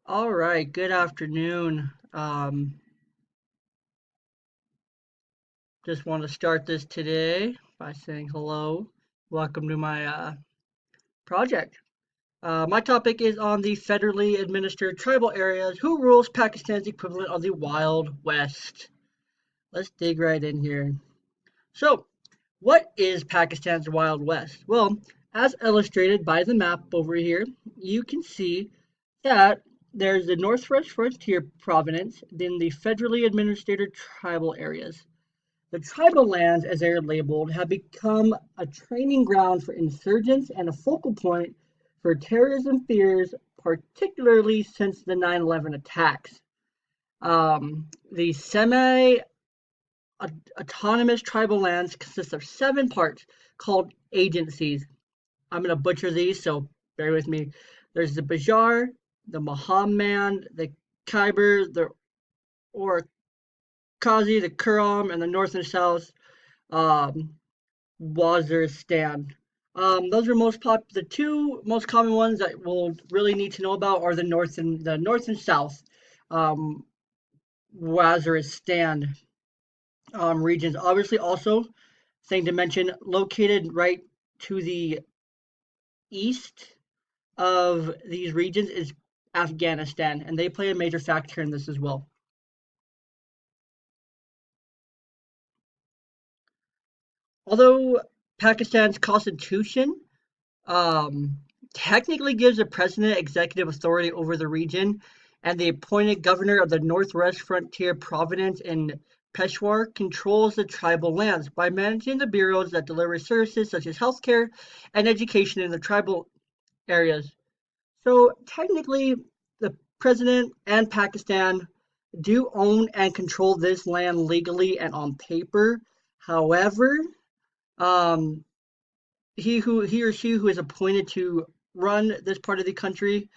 All right, good afternoon. Just want to start this today by saying hello. Welcome to my project. My topic is on the federally administered tribal areas. Who rules Pakistan's equivalent of the Wild West? Let's dig right in here. So, what is Pakistan's Wild West? Well, as illustrated by the map over here, you can see that there's the Northwest Frontier Province, then the federally administered tribal areas. The tribal lands, as they are labeled, have become a training ground for insurgents and a focal point for terrorism fears, particularly since the 9/11 attacks. The semi autonomous tribal lands consist of 7 parts called agencies. I'm going to butcher these, so bear with me. There's the Bajar, the Mahaman, the Khyber, the Orkazi, the Kurram, and the north and south um, Waziristan. Those are the two most common ones that we'll really need to know about are the north and south um, Waziristan regions. Obviously, also thing to mention, located right to the east of these regions is Afghanistan, and they play a major factor in this as well. Although Pakistan's constitution um, technically gives the president executive authority over the region, and the appointed governor of the Northwest Frontier Province in Peshawar controls the tribal lands by managing the bureaus that deliver services such as healthcare and education in the tribal areas. So technically, the president and Pakistan do own and control this land legally and on paper. However, um, he or she who is appointed to run this part of the country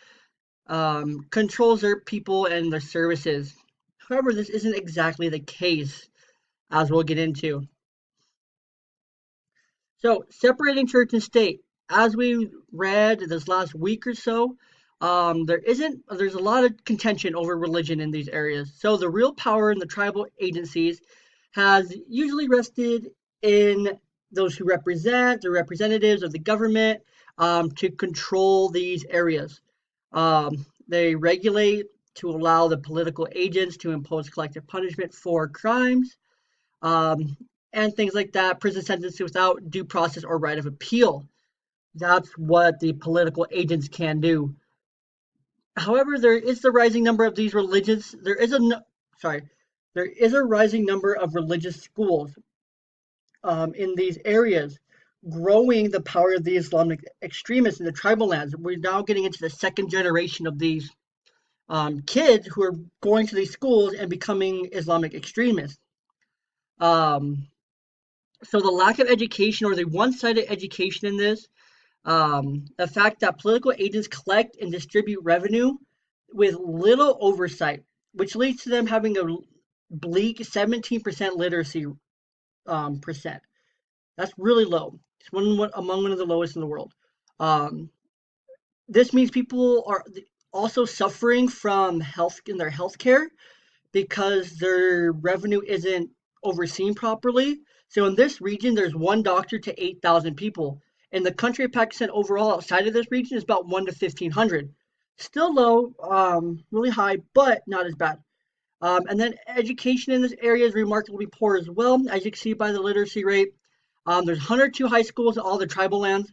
controls their people and their services. However, this isn't exactly the case, as we'll get into. So, separating church and state, as we read this last week or so, there's a lot of contention over religion in these areas. So, the real power in the tribal agencies has usually rested in those who represent the representatives of the government to control these areas. They regulate to allow the political agents to impose collective punishment for crimes um, and things like that, prison sentences without due process or right of appeal. That's what the political agents can do. However, there is the rising number of these religious. Sorry, there is a rising number of religious schools in these areas, growing the power of the Islamic extremists in the tribal lands. We're now getting into the second generation of these kids who are going to these schools and becoming Islamic extremists. Um, so the lack of education or the one-sided education in this, the fact that political agents collect and distribute revenue with little oversight, which leads to them having a bleak 17% literacy percent. That's really low. It's among one of the lowest in the world. Um, this means people are also suffering from health in their healthcare because their revenue isn't overseen properly. So in this region, there's one doctor to 8,000 people. In the country of Pakistan overall, outside of this region, is about 1 to 1,500. Still low, really high, but not as bad. And then education in this area is remarkably poor as well, as you can see by the literacy rate. There's 102 high schools in all the tribal lands,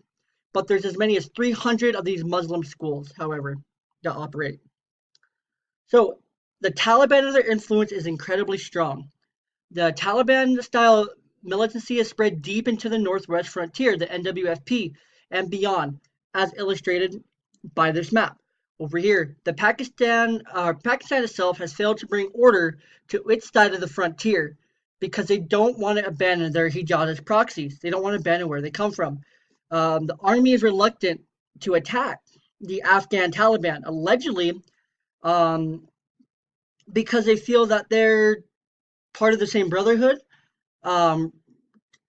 but there's as many as 300 of these Muslim schools, however, that operate. So the Taliban and their influence is incredibly strong. The Taliban style militancy has spread deep into the Northwest Frontier, the NWFP, and beyond, as illustrated by this map. Over here, Pakistan itself has failed to bring order to its side of the frontier because they don't want to abandon their Hijaz proxies. They don't want to abandon where they come from. The army is reluctant to attack the Afghan Taliban, allegedly um, because they feel that they're part of the same brotherhood, um,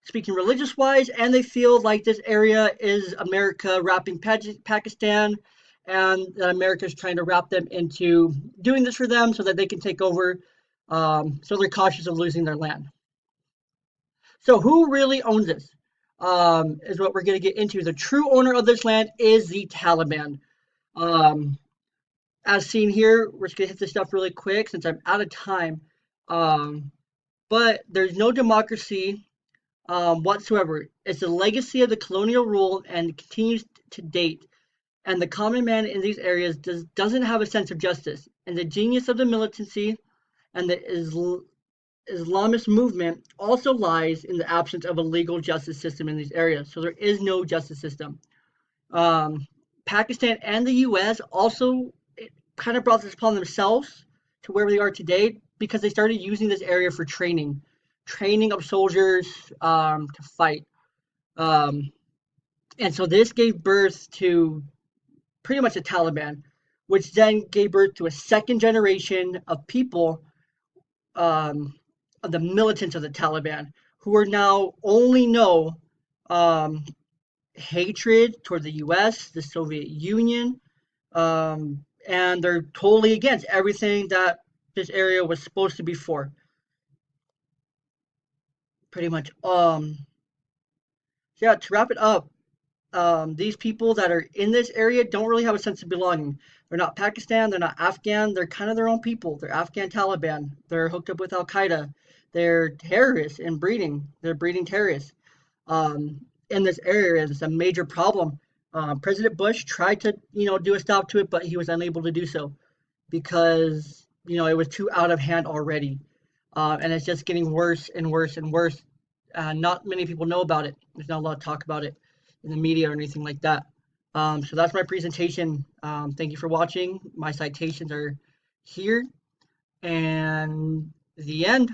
speaking religious wise, and they feel like this area is America wrapping Pakistan and that America is trying to wrap them into doing this for them so that they can take over. So they're cautious of losing their land. So who really owns this? Is what we're going to get into. The true owner of this land is the Taliban. Um, as seen here, we're just going to hit this stuff really quick since I'm out of time. Um, but there's no democracy whatsoever. It's the legacy of the colonial rule and continues to date. And the common man in these areas doesn't have a sense of justice. And the genius of the militancy and the Islamist movement also lies in the absence of a legal justice system in these areas. So there is no justice system. Um, Pakistan and the U.S. also kind of brought this upon themselves to where they are today because they started using this area for training of soldiers to fight. Um, and so this gave birth to pretty much the Taliban, which then gave birth to a second generation of people, um, of the militants of the Taliban, who are now only know um, hatred toward the U.S., the Soviet Union, and they're totally against everything that this area was supposed to be for. Pretty much. Yeah. To wrap it up, these people that are in this area don't really have a sense of belonging. They're not Pakistan. They're not Afghan. They're kind of their own people. They're Afghan Taliban. They're hooked up with Al Qaeda. They're terrorists and breeding. They're breeding terrorists. In this area, it's a major problem. President Bush tried to, do a stop to it, but he was unable to do so because, it was too out of hand already. And it's just getting worse and worse and worse. Not many people know about it. There's not a lot of talk about it in the media or anything like that. So that's my presentation. Thank you for watching. My citations are here, and the end.